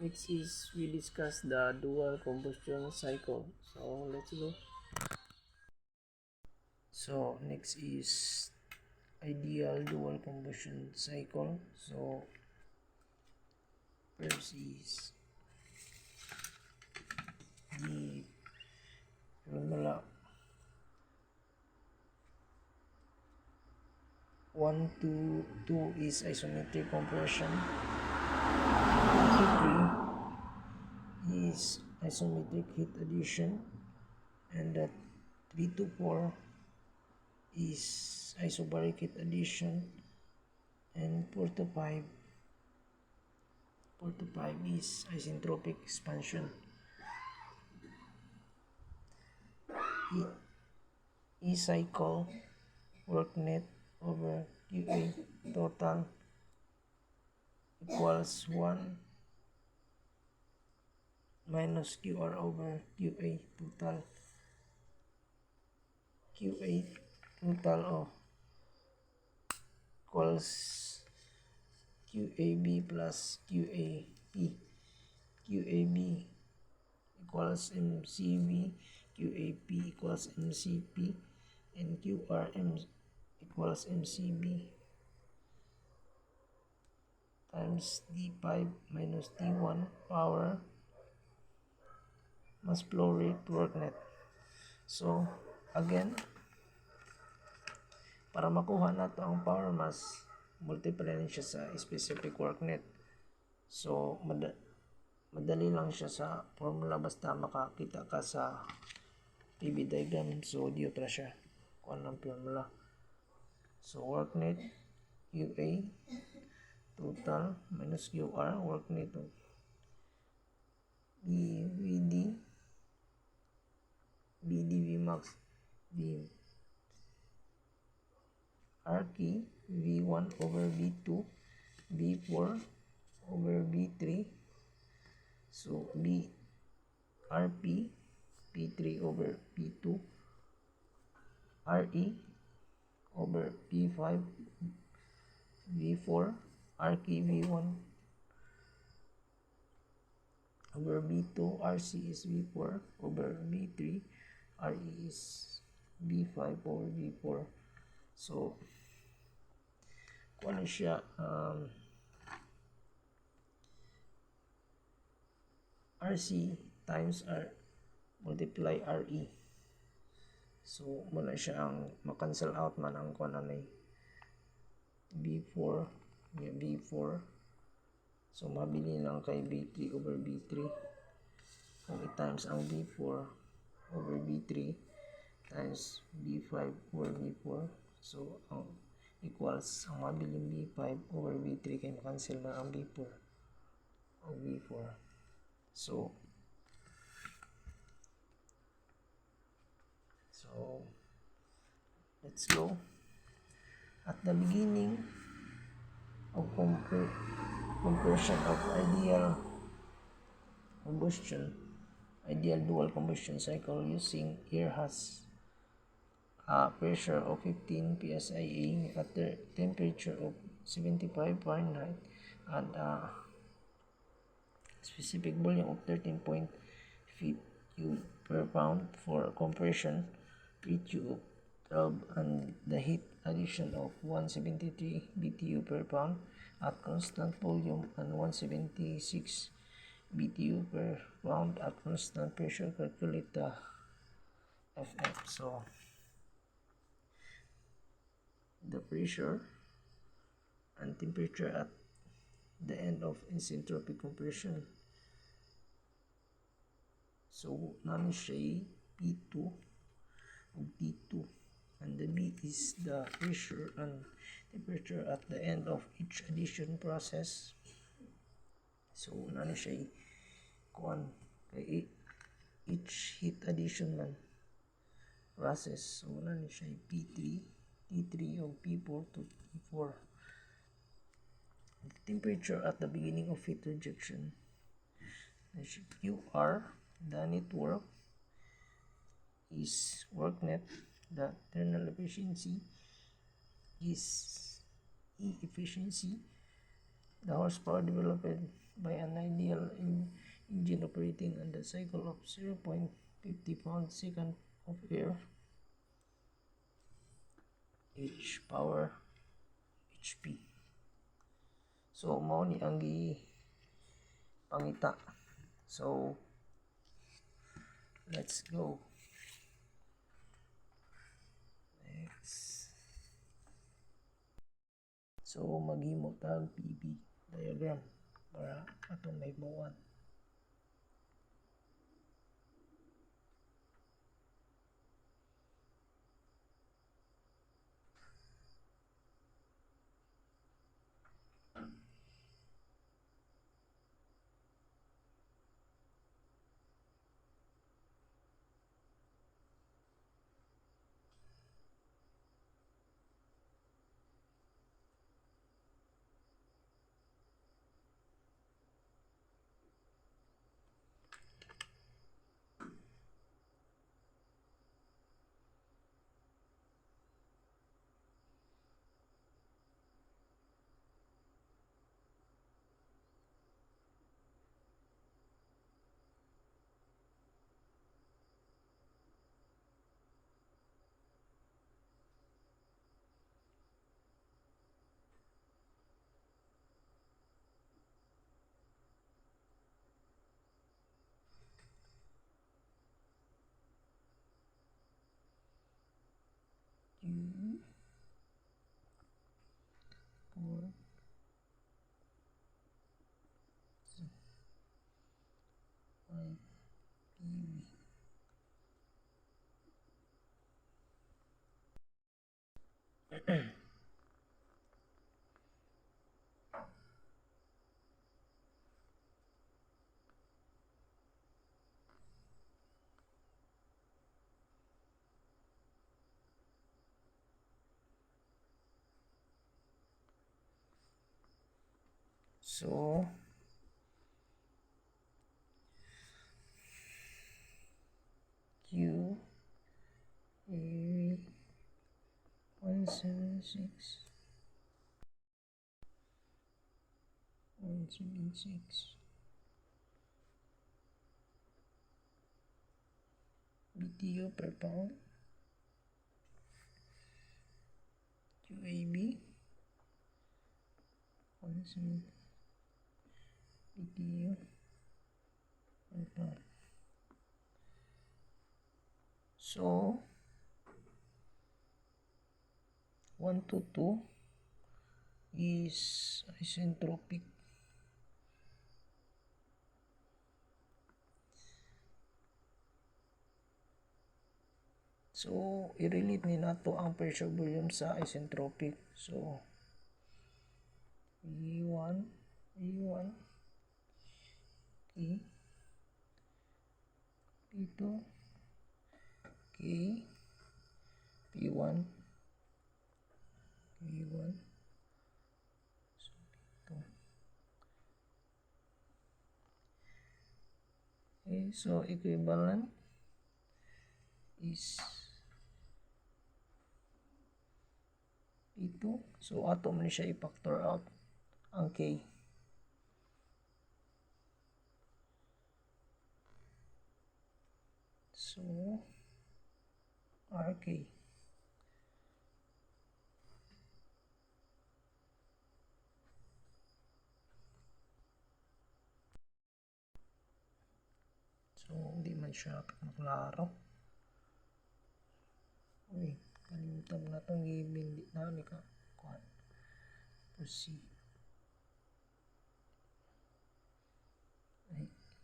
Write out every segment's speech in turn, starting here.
Next is we discuss the dual combustion cycle. So let's go. So next is ideal dual combustion cycle. So first is the formula 1 to 2 is isometric compression. 3 is isometric heat addition, and that 3 to 4 is isobaric heat addition, and 4 to 5 is isentropic expansion. E-cycle work net over QA total equals 1 minus QR over QA total. QA total equals QAB plus QAP. QAB equals MCV, QAP equals MCP, and QRM equals MCB times D5 minus D1 power mass flow rate work net. So again, para makuha nato ang power mass, multiply lang siya sa specific work net. So madali lang siya sa formula basta makakita ka sa PV diagram. So diyo tra siya kung anong formula. So work net QA total minus QR work net VD Vmax V RK V1 over V2 V4 over V3. So B RP P3 over P2 RE over P5 V4 RK V1 over V2 RC is V4 over V3 RE is V5 over V4. So kung ano siya RC times R multiply RE. So muna siya ang makancel out man ang kung ano B4 B4. So mabili lang kay B3 over B3 kung i-times ang B4 over B3 times B5 over B4. So equals ang mabiling B5 over B3 kay makancel na ang B4 o B4. So let's go. At the beginning of compression of ideal dual combustion cycle using air has a pressure of 15 psia at the temperature of 75 Fahrenheit and a specific volume of 13.5 cube per pound for compression PTU of 12 and the heat addition of 173 BTU per pound at constant volume and 176 BTU per pound at constant pressure. Calculate the FF. So the pressure and temperature at the end of isentropic compression. So nani siya P2 o T2 and the B is the pressure and temperature at the end of each addition process. So nani siya kuan kay each heat addition man process. So nani siya P3 T3 o P4 to P4. The temperature at the beginning of heat rejection. QR, the network, is work net. The thermal efficiency is E efficiency. The horsepower developed by an ideal operating on the cycle of 0.50 pound-second of air, H power HP. So mao ni ang pangita. So let's go. Next. So maghimo tag PV diagram para atong may buwan. Q 4 5 PV. So Q A 176 BTU per pound. QAB 17 BTU per pound. So 1 to 2 is isentropic. So i-relate ni nato ang pressure volume sa isentropic. So E1 K P2 K P1 so P2. Okay, so equivalent is P2. So ato man siya i-factor out ang K. So RK. So hindi man siya maklaro. Uy, kalimutan na itong giving. Di na ni ka. Proceed.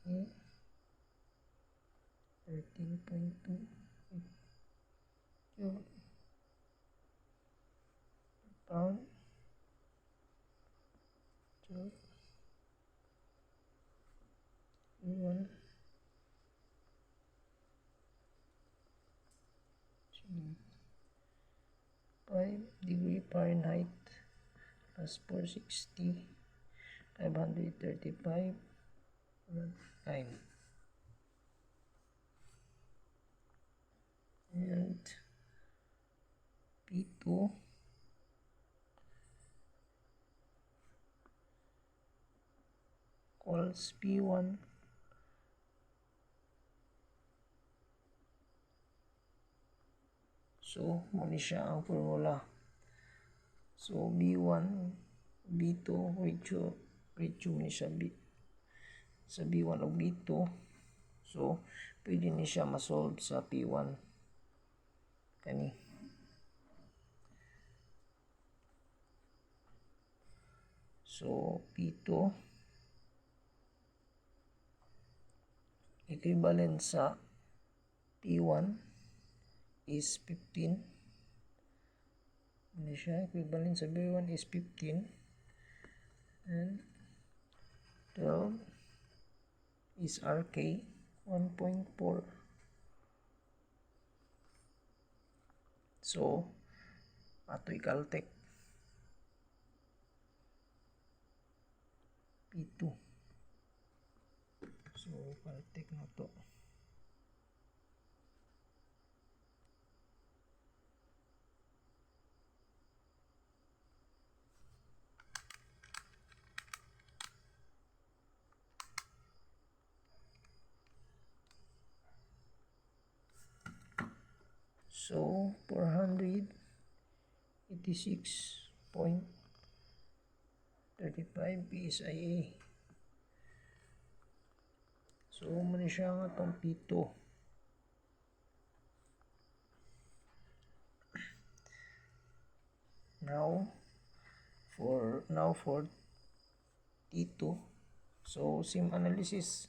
Okay. 13.2 Joule per pound. Joule. E1 5 degree Fahrenheit plus 460 535 time. And P2 equals P1 So muna siya ang formula. So B1 B2 ratio ni siya sa B1 o B2. So pwede ni siya ma-solve sa P1 kani. So P2 equivalent sa P1 is 15. Ano siya? Equivalent sa P1 is 15 and 12 is RK 1.4. So ato i-caltech P2. So caltech na to. So 486.35 PSIA. So muna siya nga itong P2. Now for T2. So same analysis.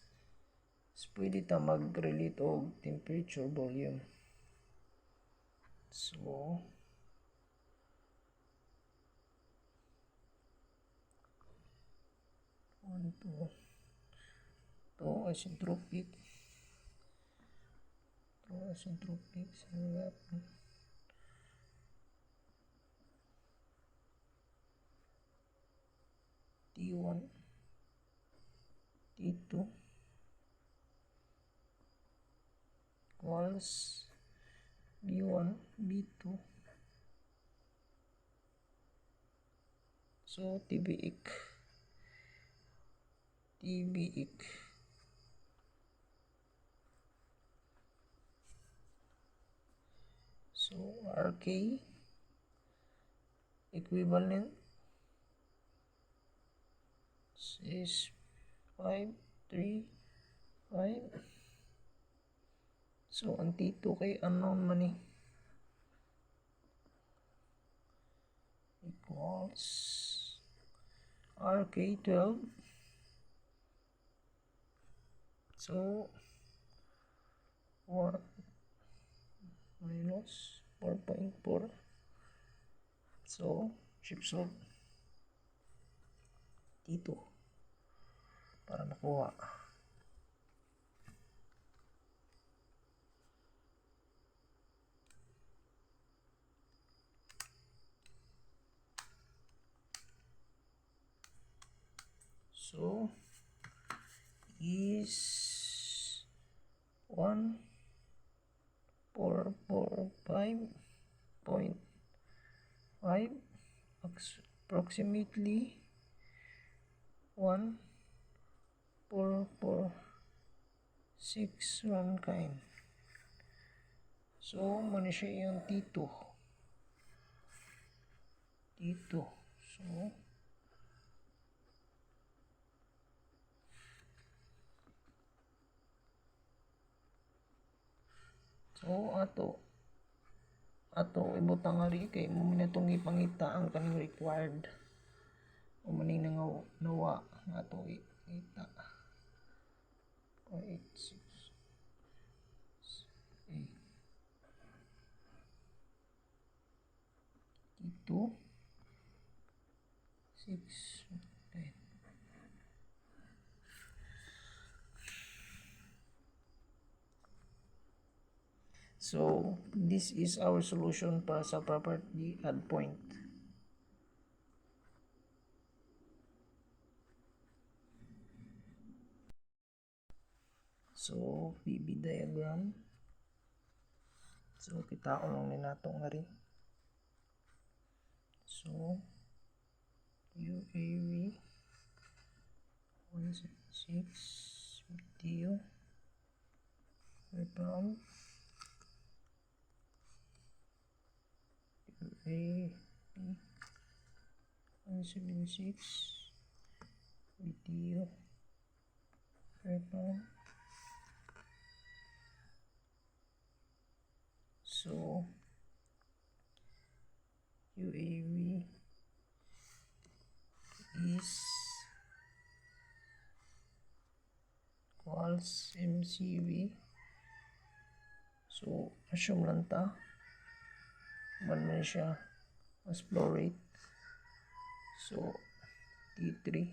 Pwede ta mag-relate og temperature volume. So to asymptotic sarap T1 T2 equals B1 B2. So TBIC so RK equivalent is 535. So ang T2 kay unknown man eh, equals RK12. So 1 minus 4.4. So shift solve T2 para makuha. So is 1445.5 approximately 1446 kind. So muna siya yung T2. So ato ibutang ari kay mo minatong ipangita ang kaning required o maning nawa ato ita 486 T2 6 So this is our solution para sa property add point. So PV diagram. So kita ko lang ni nato nga rin. So UAV 176 BTU per pound. UAP 176 video per pound. So UAV is equals MCV. So assume lang ta man man siya mas flow rate. So T3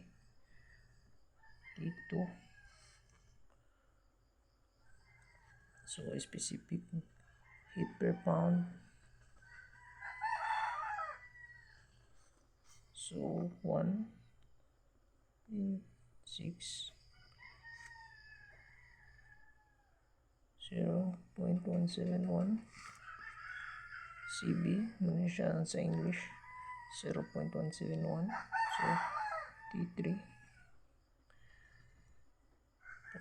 T2, so specific heat per pound. So 1 in 6 0.171 CB, muna siya sa English 0.171. So T3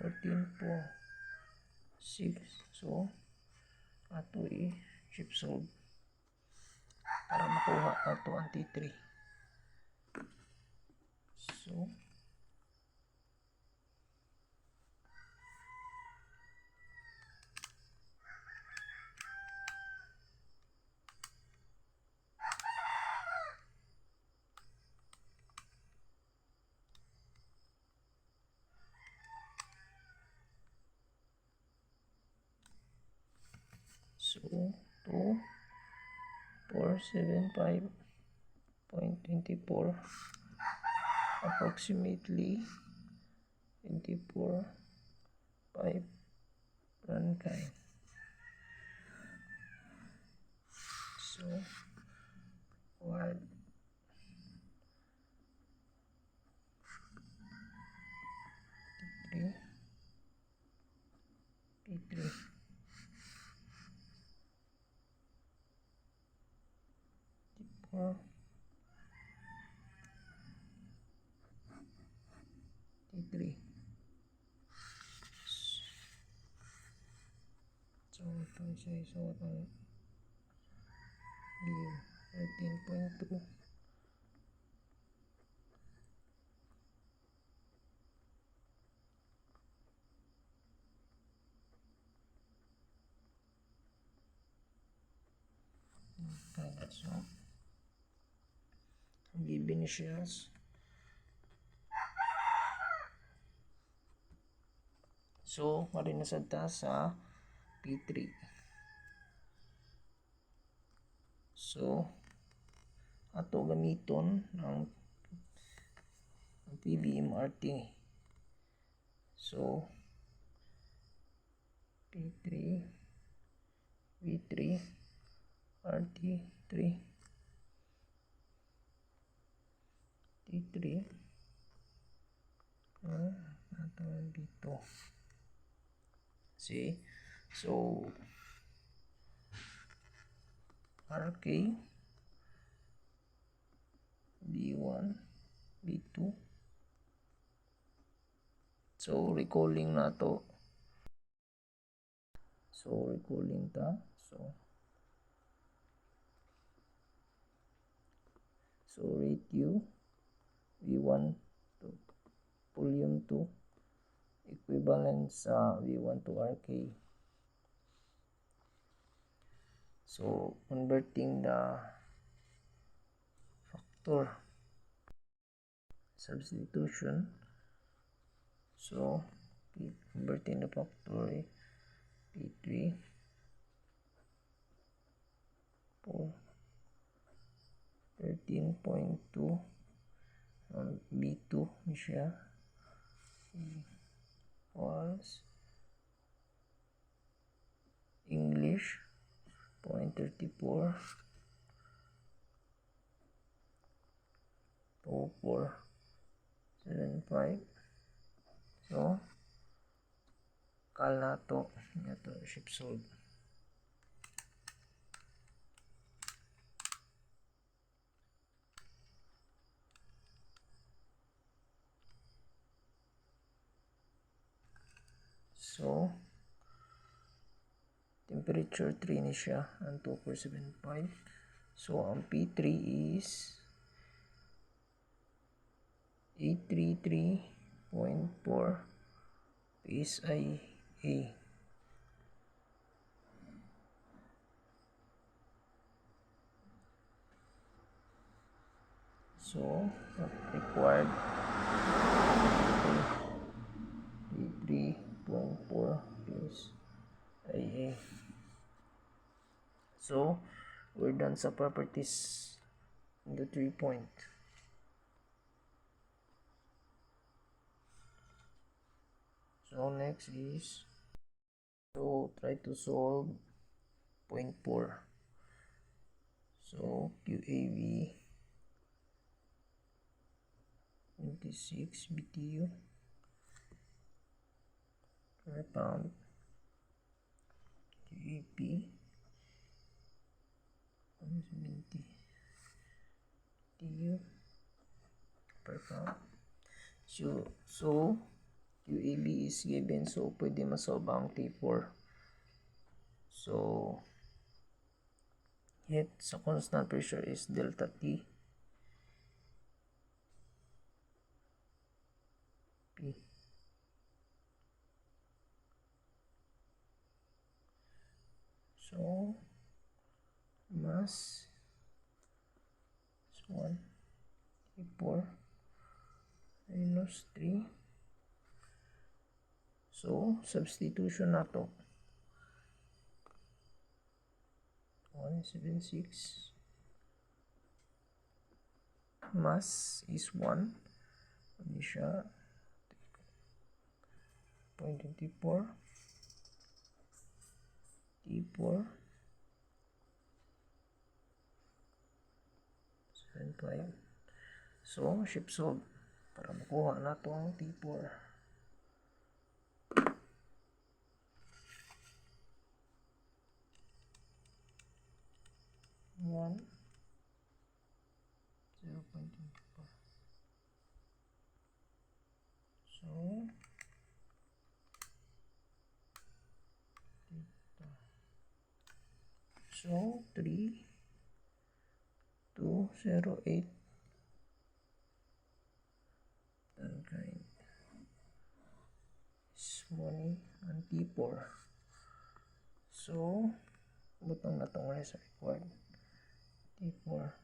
14.6. So ato i-chip solve para makuha ato ang T3. So So 2475.24 approximately 24.5 Rankine. So what T3 T3 T4 T3. So ito siya isuot ang 13.2. Okay, so given siya so marin na ta sa P3. So ato gamiton ng PBMRT. So P3 V3 RT3 T3 ato dito. See, so RK B1 B2. So recalling na to. So recalling ta. So ratio V1 to volume 2 equivalent sa V1 to RK. So converting the factor substitution. So converting the factor P3 for 13.2 B2 siya equals English 0.34 2475. So kal na to ship solve. So temperature 3 ni siya ang 2475. So, ang P3 is 833.4 PSI A. So, required 3.4 PSI A. So, we're done sa properties in the 3-point. So, next is, so try to solve point 4. So, QAV 26 BTU per pound. QAP 170 BTU per pound. So QAB is given, so pwede masolve ang T4. So, heat sa constant pressure is delta T P. So, mass is 1 T4 minus 3. So, substitution na to. 176 mass is 1. Hindi siya 0.24 T4 7.5. So, ship solve para makuha na to ang T4. 1 0.24. So 3208 kind is money and T4. So butang na tong rest required T4.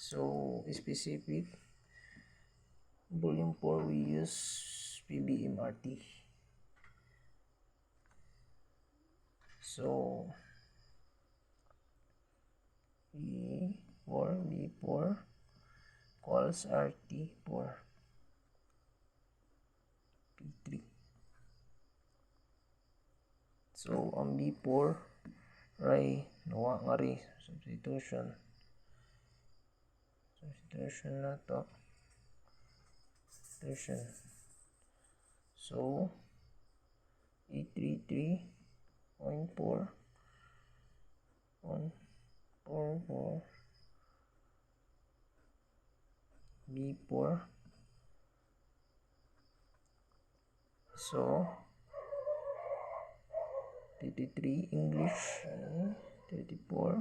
So specific volume 4 we use PBMRT. So B4 calls RT4 P3. So ang B4 ray nawa nga rin substitution na to substitution. So 833.4 144 B4. So 33 English 34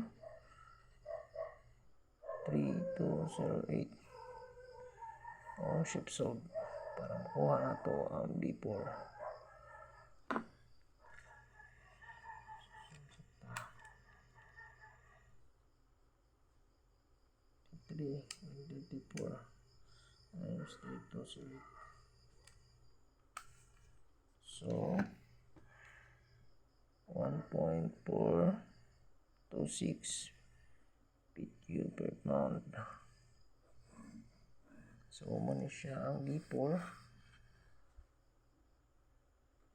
3208. Ship solve para makuha na to ang B4. 34 minus 3208. So 1.426 BTU per pound. So muna siya ang B4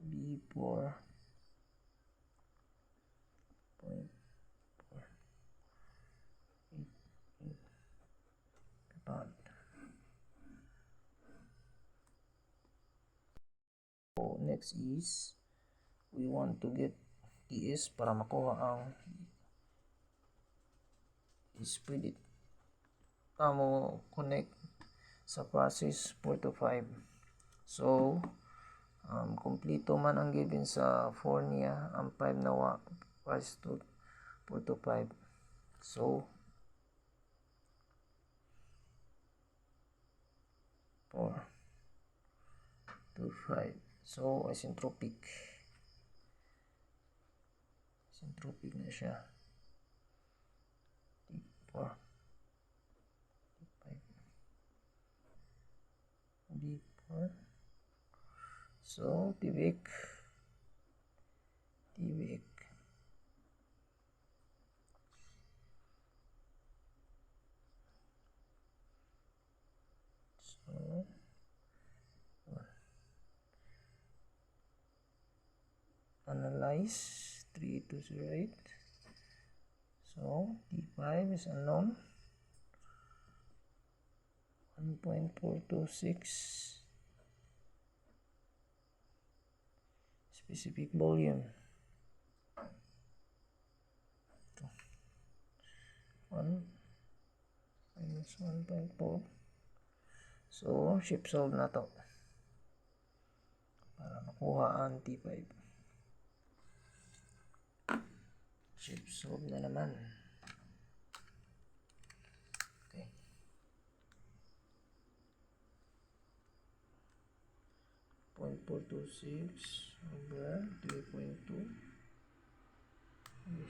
0.4 per pound. So next is we want to get TS para makuha ang spread it mo connect sa process 4 to 5. So kompleto man ang given sa 4 niya, ang 5 nawa process to 4 to 5. So 4 to 5. So isentropic na siya. D4 D4. So tibik so analyze 3208. So D5 is unknown 1.426 specific volume 1 minus 1.4. So shift solve na to para makuha ang T5. Shift solve na naman. Okay. .426 over 3.2 is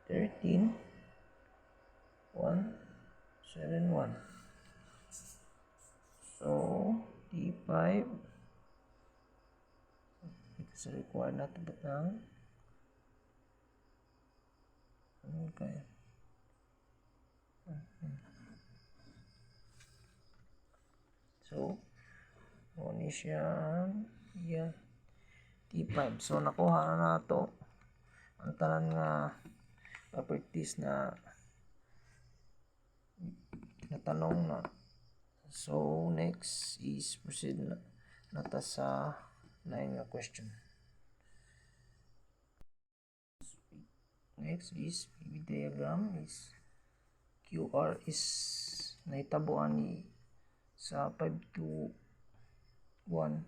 13.171. So D5 kasi required na ito batang okay. So ni siya yan T5. So nakuha na nato ang tanan nga properties na tinatanong na. So next is proceed na ta sa line na question. Next is PV diagram is QR is naitabuan ni sa 5 to 1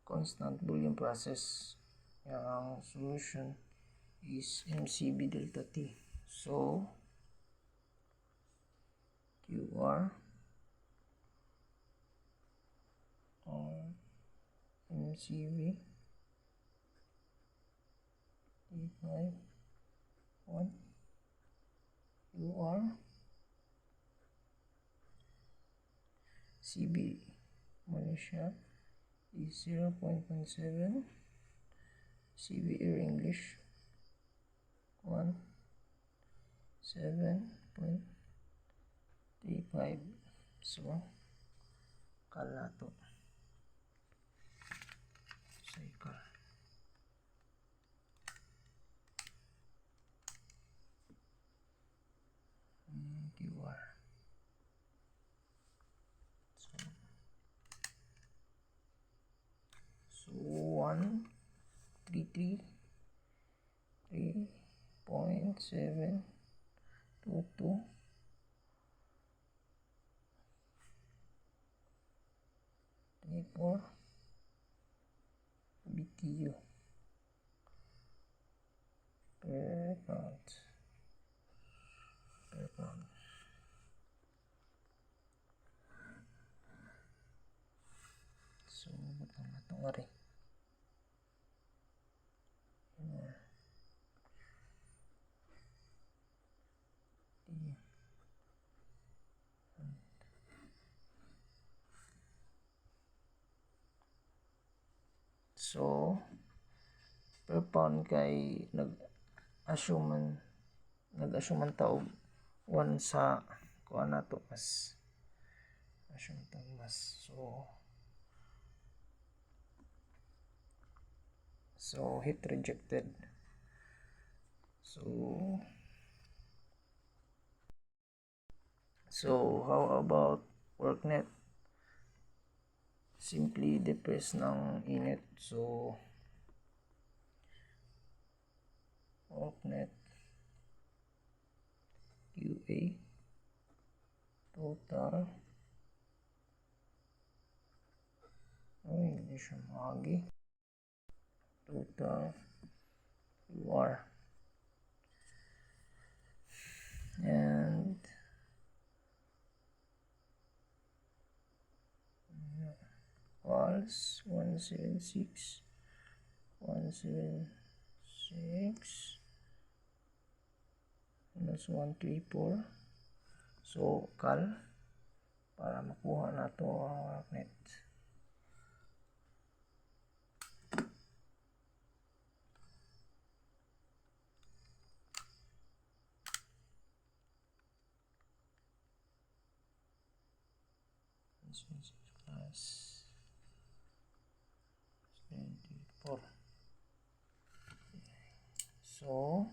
constant Boolean process. Ang solution is MCB delta T. So QR or MCB D5 1 QR CB Malaysia is 0.17 CB Air English 1 7.35. So kalato cycle QR. So 133 3.722 24 BTU per pound. So butang na itong ari. So per pound kay nag-assume man ta og 1 sa kuan nato mas assume ta mas. So heat rejected. So how about work net? simply depress ng init. So worknet QA total, ay hindi siya magi, total UR and calls 176 minus 134. So cal para makuha na to ang worknet. Plus 24. So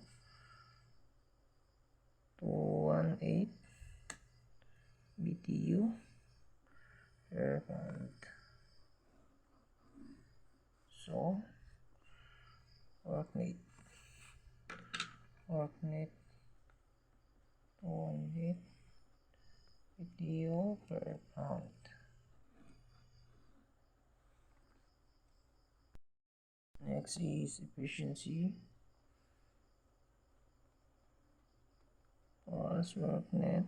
218 BTU per pound. So worknet 218 BTU per pound. Next is efficiency. Plus worknet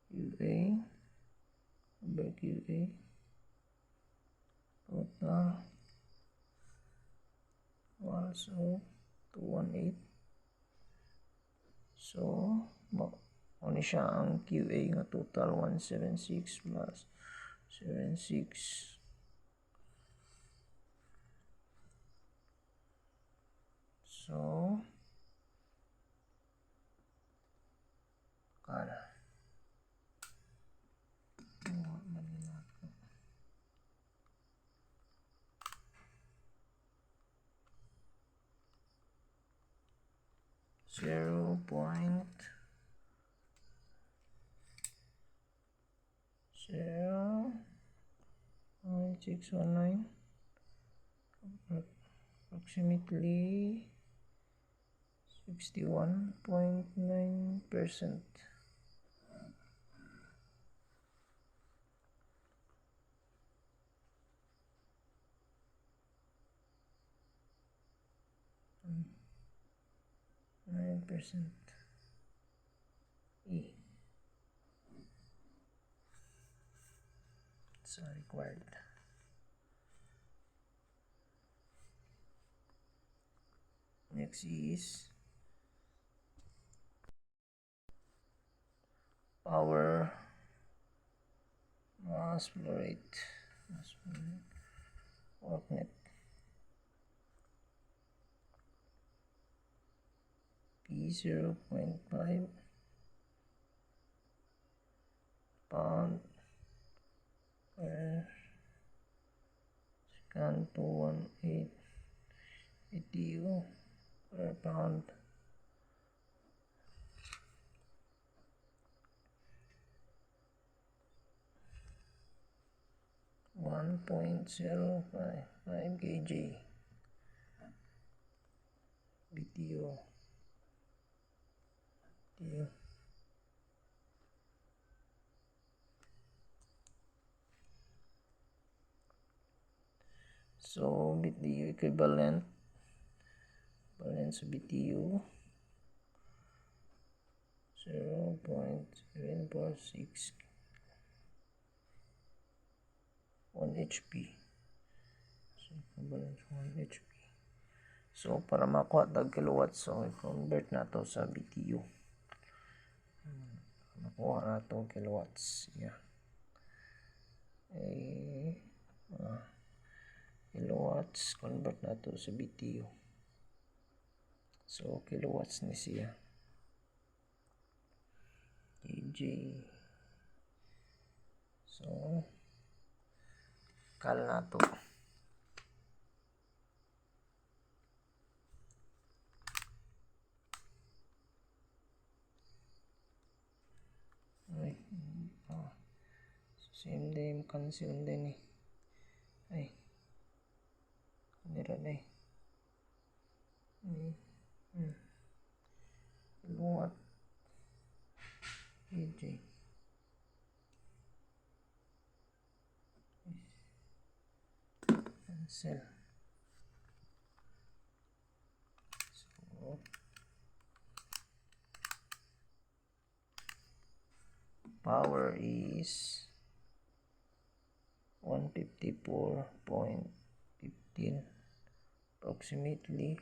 QA over QA total also 218. So ano siya ang QA nga total 176 plus 76. So kala 0.0619 approximately 61.9%. E. It's required. Next is power mass flow rate. Worknet P 0.5 pound per second to 18 BTU per pound. One 1.055 kg BTU. So BTU equivalent sa BTU 0.746 1 HP. So equivalent 1 HP. So para makuha tag kilowatts, so i-convert na to sa BTU. Makuha na to kilowatts. Yeah. Kilowatts, convert na to sa BTU. So kilowatts ni siya. kg. So kal na to. Same day cancel din eh. Ay. Kanira na eh. Luwat. EJ. Cancel. So, power is 154.15, approximately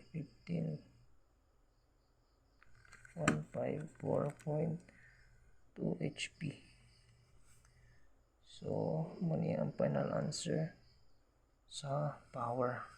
154.2 HP. So, muna ang final answer sa power.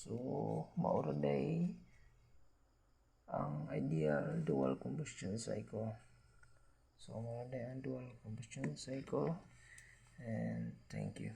So, maura day ang ideal dual combustion cycle. So, maura day ang dual combustion cycle. And thank you.